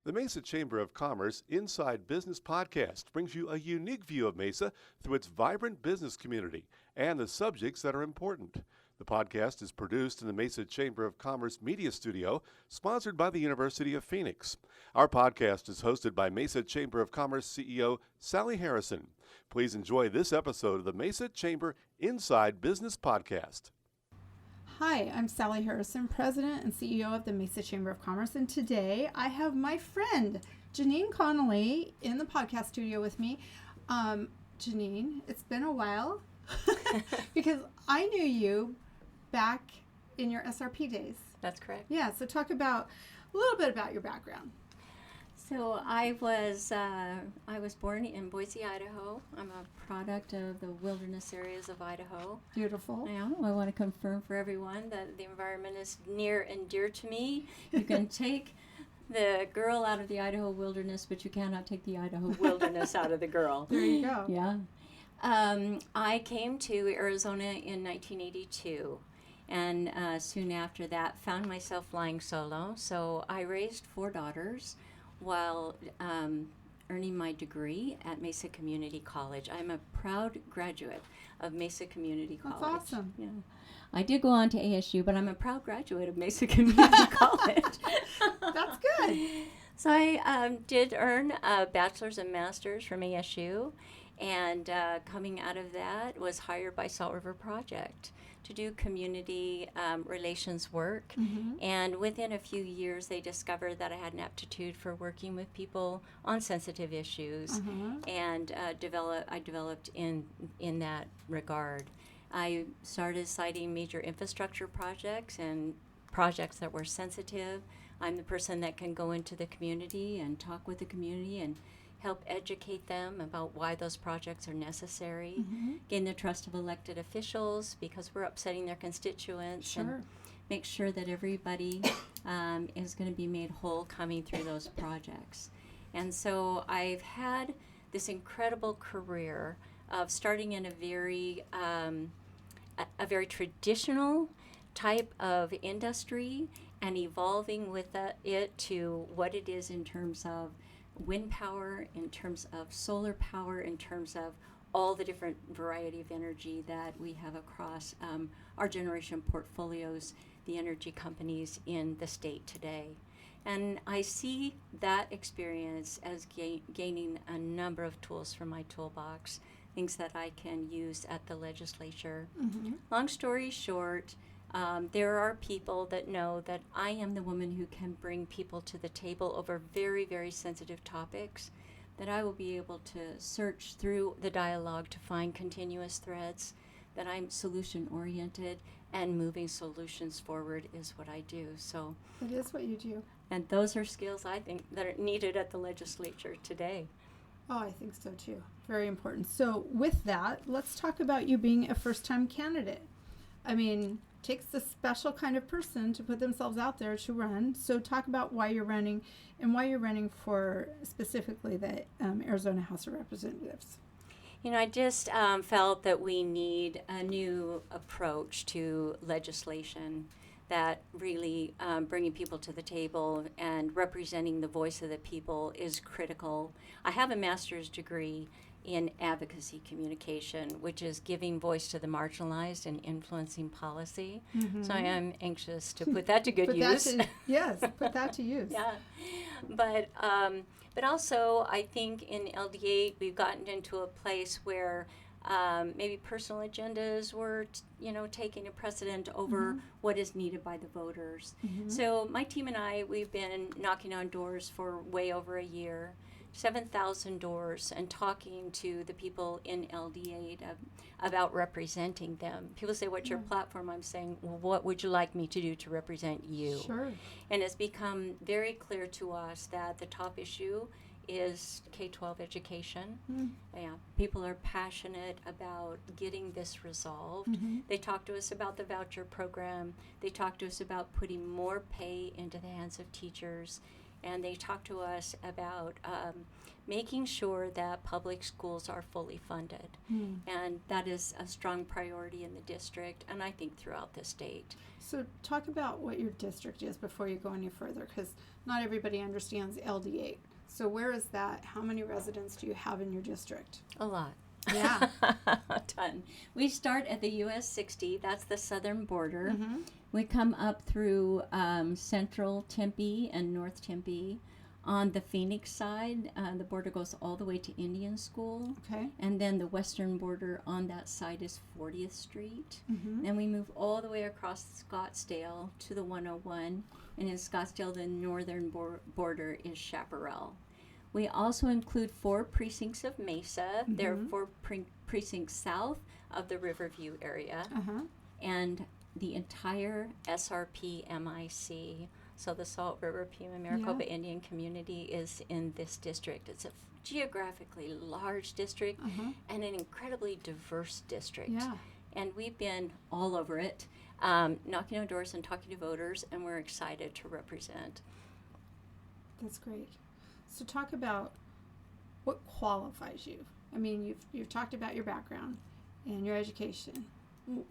The Mesa Chamber of Commerce Inside Business podcast brings you a unique view of Mesa through its vibrant business community and the subjects that are important. The podcast is produced in the Mesa Chamber of Commerce Media Studio, sponsored by the University of Phoenix. Our podcast is hosted by Mesa Chamber of Commerce CEO Sally Harrison. Please enjoy this episode of the Mesa Chamber Inside Business podcast. Hi, I'm Sally Harrison, President and CEO of the Mesa Chamber of Commerce, and today I have my friend Janeen Connolly in the podcast studio with me. Janeen, it's been a while because I knew you back in your SRP days. That's correct. Yeah, so talk about a little bit about your background. So I was born in Boise, Idaho. I'm a product of the wilderness areas of Idaho. Beautiful. Yeah, I want to confirm for everyone that the environment is near and dear to me. You can take the girl out of the Idaho wilderness, but you cannot take the Idaho wilderness out of the girl. There you go. Yeah. I came to Arizona in 1982. And soon after that, found myself flying solo. So I raised 4 daughters while earning my degree at Mesa Community College. I'm a proud graduate of Mesa Community College. That's awesome. Yeah. I did go on to ASU, but I'm a proud graduate of Mesa Community College. That's good. So I did earn a bachelor's and master's from ASU, and coming out of that was hired by Salt River Project to do community relations work. Mm-hmm. And within a few years, they discovered that I had an aptitude for working with people on sensitive issues, and I developed in that regard. I started citing major infrastructure projects and projects that were sensitive. I'm the person that can go into the community and talk with the community and help educate them about why those projects are necessary, gain the trust of elected officials because we're upsetting their constituents, and make sure that everybody is going to be made whole coming through those projects. And so I've had this incredible career of starting in a very traditional type of industry and evolving with it to what it is in terms of wind power, in terms of solar power, in terms of all the different variety of energy that we have across our generation portfolios, the energy companies in the state today. And I see that experience as gaining a number of tools from my toolbox, things that I can use at the legislature. Long story short, there are people that know that I am the woman who can bring people to the table over very, very sensitive topics, that I will be able to search through the dialogue to find continuous threads, that I'm solution-oriented, and moving solutions forward is what I do. So It is what you do. and those are skills I think that are needed at the legislature today. Oh, I think so too. Very important. So with that, let's talk about you being a first-time candidate. I mean, takes a special kind of person to put themselves out there to run. So talk about why you're running and why you're running for specifically the Arizona House of Representatives. You know, I just felt that we need a new approach to legislation that really bringing people to the table and representing the voice of the people is critical. I have a master's degree in advocacy communication, which is giving voice to the marginalized and influencing policy. So I am anxious to put that to good use. Yes, put that to use. Yeah, but also I think in LD8 we've gotten into a place where maybe personal agendas were, taking a precedent over what is needed by the voters. So my team and I, we've been knocking on doors for way over a year. 7,000 doors, and talking to the people in LD8 about representing them. People say, what's your platform? I'm saying, well, what would you like me to do to represent you? Sure. And it's become very clear to us that the top issue is K-12 education. Yeah, people are passionate about getting this resolved. They talk to us about the voucher program. They talk to us about putting more pay into the hands of teachers and they talked to us about making sure that public schools are fully funded. And that is a strong priority in the district, and I think throughout the state. So talk about what your district is before you go any further, because not everybody understands LD8. So where is that? How many residents do you have in your district? A lot. Yeah. A ton. We start at the US 60, that's the southern border. We come up through central Tempe and North Tempe. On the Phoenix side, the border goes all the way to Indian School. Okay. And then the western border on that side is 40th Street. Then we move all the way across Scottsdale to the 101. And in Scottsdale, the northern border is Chaparral. We also include 4 precincts of Mesa. There are 4 precincts south of the Riverview area. And the entire SRP MIC, so the Salt River Pima Maricopa Indian community, is in this district. It's a geographically large district and an incredibly diverse district. Yeah. And we've been all over it, knocking on doors and talking to voters, and we're excited to represent. That's great. So talk about what qualifies you. I mean, you've talked about your background and your education.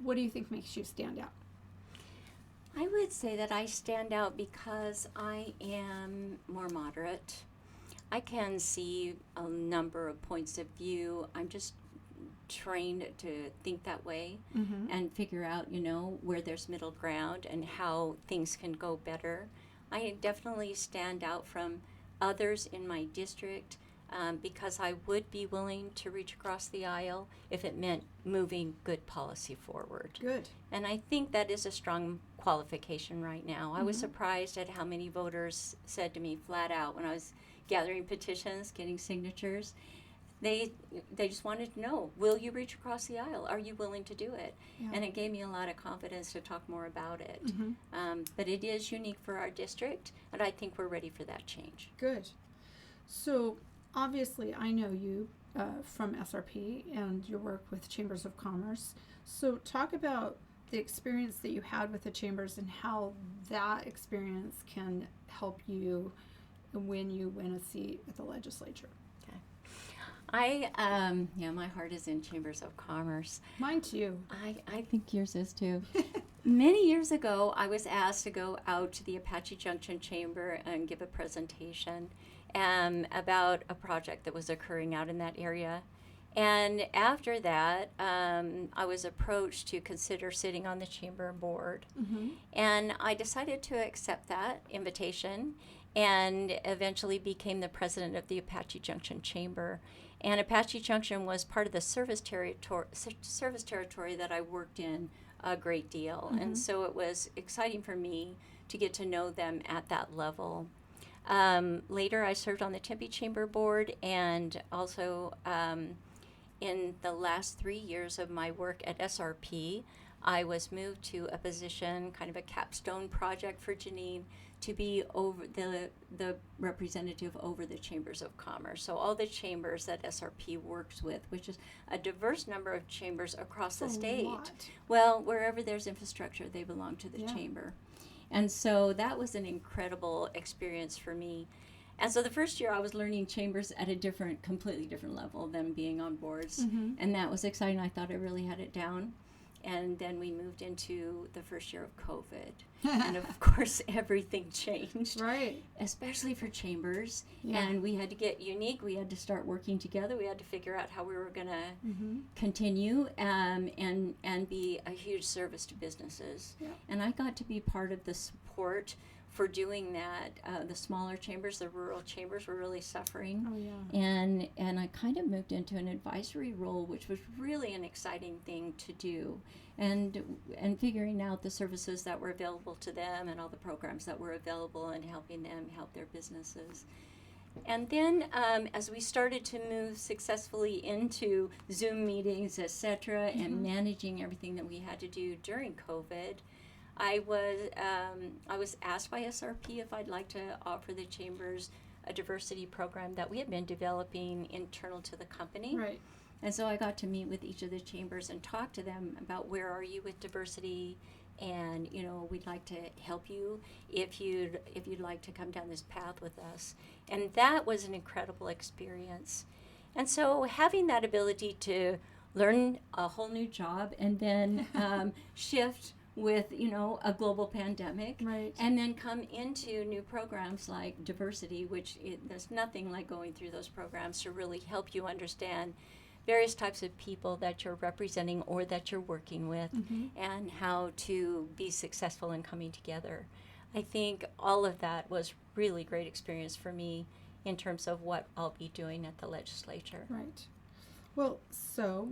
What do you think makes you stand out? I would say that I stand out because I am more moderate. I can see a number of points of view. I'm just trained to think that way and figure out, where there's middle ground and how things can go better. I definitely stand out from others in my district because I would be willing to reach across the aisle if it meant moving good policy forward. Good. And I think that is a strong qualification right now. I was surprised at how many voters said to me flat out when I was gathering petitions, getting signatures, they just wanted to know, will you reach across the aisle? Are you willing to do it? Yeah. And it gave me a lot of confidence to talk more about it. But it is unique for our district, and I think we're ready for that change. Good. So obviously I know you from SRP and your work with Chambers of Commerce. So talk about the experience that you had with the chambers and how that experience can help you when you win a seat at the legislature. My heart is in Chambers of Commerce. Mine too. I think yours is too. Many years ago, I was asked to go out to the Apache Junction Chamber and give a presentation about a project that was occurring out in that area. And after that, I was approached to consider sitting on the chamber board. And I decided to accept that invitation and eventually became the president of the Apache Junction Chamber. And Apache Junction was part of the service territory that I worked in a great deal. And so it was exciting for me to get to know them at that level. Later, I served on the Tempe Chamber Board, and also in the last 3 years of my work at SRP, I was moved to a position, kind of a capstone project for Janeen, to be over the representative over the Chambers of Commerce. So all the chambers that SRP works with, which is a diverse number of chambers across the state. Lot. Well, wherever there's infrastructure, they belong to the chamber. And so that was an incredible experience for me. And so the first year I was learning chambers at a completely different level than being on boards. And that was exciting. I thought I really had it down. And then we moved into the first year of COVID. And of course, everything changed. Right. Especially for chambers. Yeah. And we had to get unique. We had to start working together. We had to figure out how we were going to continue and be a huge service to businesses. Yeah. And I got to be part of the support for doing that. The smaller chambers, the rural chambers, were really suffering. Oh, yeah. And I kind of moved into an advisory role, which was really an exciting thing to do, and figuring out the services that were available to them and all the programs that were available and helping them help their businesses. And then as we started to move successfully into Zoom meetings, etc., and managing everything that we had to do during COVID, I was asked by SRP if I'd like to offer the chambers a diversity program that we had been developing internal to the company. Right. And so I got to meet with each of the chambers and talk to them about where are you with diversity, and we'd like to help you if you'd like to come down this path with us. And that was an incredible experience. And so having that ability to learn a whole new job and then shift with a global pandemic, Right. and then come into new programs like diversity, which there's nothing like going through those programs to really help you understand various types of people that you're representing or that you're working with, and how to be successful in coming together. I think all of that was really great experience for me in terms of what I'll be doing at the legislature. Right. Well, so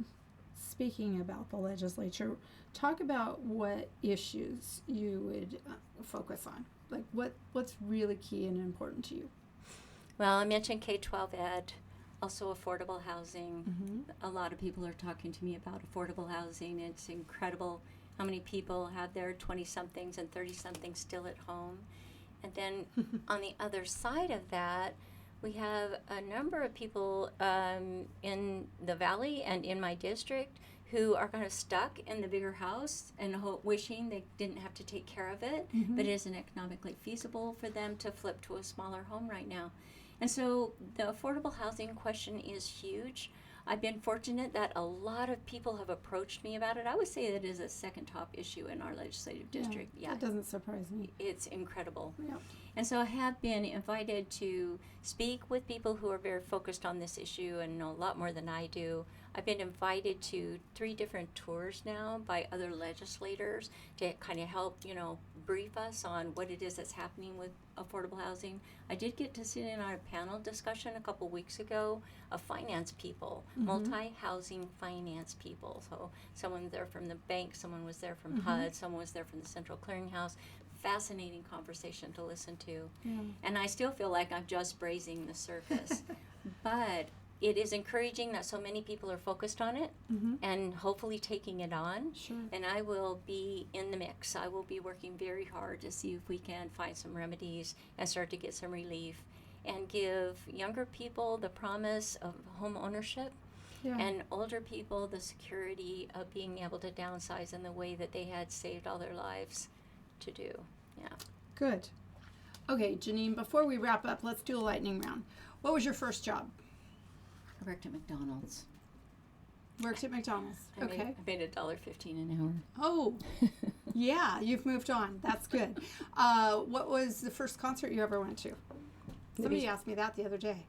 speaking about the legislature, talk about what issues you would focus on. Like what's really key and important to you? Well, I mentioned K-12 ed, also affordable housing. A lot of people are talking to me about affordable housing. It's incredible how many people have their 20-somethings and 30-somethings still at home. And then on the other side of that, we have a number of people in the valley and in my district who are kind of stuck in the bigger house and wishing they didn't have to take care of it, but it isn't economically feasible for them to flip to a smaller home right now. And so the affordable housing question is huge. I've been fortunate that a lot of people have approached me about it. I would say that it is a second top issue in our legislative district. Yeah, that doesn't surprise me. It's incredible. Yeah. And so I have been invited to speak with people who are very focused on this issue and know a lot more than I do. I've been invited to 3 different tours now by other legislators to kind of help, brief us on what it is that's happening with affordable housing. I did get to sit in on a panel discussion a couple weeks ago of finance people, multi-housing finance people. So someone there from the bank, someone was there from HUD, someone was there from the Central Clearinghouse. Fascinating conversation to listen to. Yeah. And I still feel like I'm just brazing the surface. But it is encouraging that so many people are focused on it and hopefully taking it on. Sure. And I will be in the mix. I will be working very hard to see if we can find some remedies and start to get some relief and give younger people the promise of home ownership, and older people the security of being able to downsize in the way that they had saved all their lives to do. Yeah. Good. Okay, Janeen, before we wrap up, let's do a lightning round. What was your first job? I worked at McDonald's. Worked at McDonald's. Okay. I made $1.15 an hour. Oh, yeah, you've moved on. That's good. What was the first concert you ever went to? Somebody asked me that the other day.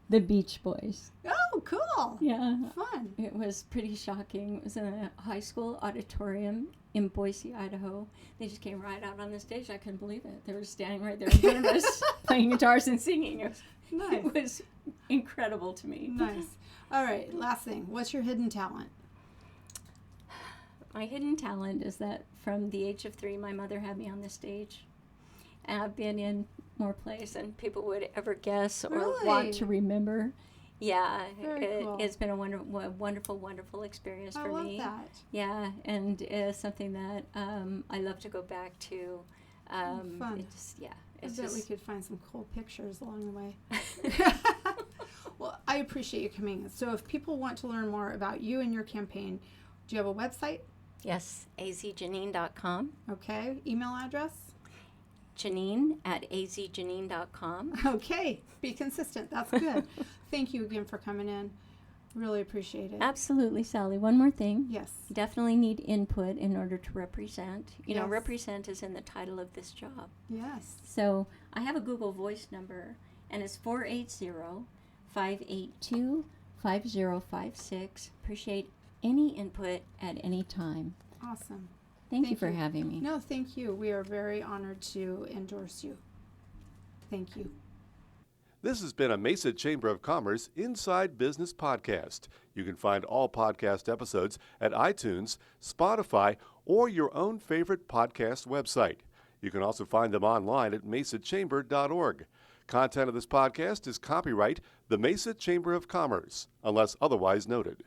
The Beach Boys. Oh, cool. Yeah. Fun. It was pretty shocking. It was in a high school auditorium in Boise, Idaho. They just came right out on the stage. I couldn't believe it. They were standing right there in front of us playing guitars and singing. Nice. It was incredible to me. Nice. All right, last thing. What's your hidden talent? My hidden talent is that from the age of 3, my mother had me on the stage. And I've been in more plays than people would ever guess or Really? want to remember. Yeah, Very cool. It's been a wonderful, wonderful experience for me. I love that. Yeah, and it's something that I love to go back to. Fun. I It's bet we just could find some cool pictures along the way. Well, I appreciate you coming in. So if people want to learn more about you and your campaign, do you have a website? yes, azjaneen.com. Okay. Email address? Janeen@azjaneen.com. Okay. Be consistent. That's good. Thank you again for coming in. Really appreciate it. Absolutely, Sally. One more thing. Yes. Definitely need input in order to represent. Yes. Represent is in the title of this job. Yes. So I have a Google Voice number, and it's 480-582-5056. Appreciate any input at any time. Awesome. Thank you Thank for you. having me. No, thank you. We are very honored to endorse you. Thank you. This has been a Mesa Chamber of Commerce Inside Business podcast. You can find all podcast episodes at iTunes, Spotify, or your own favorite podcast website. You can also find them online at mesachamber.org. Content of this podcast is copyright the Mesa Chamber of Commerce, unless otherwise noted.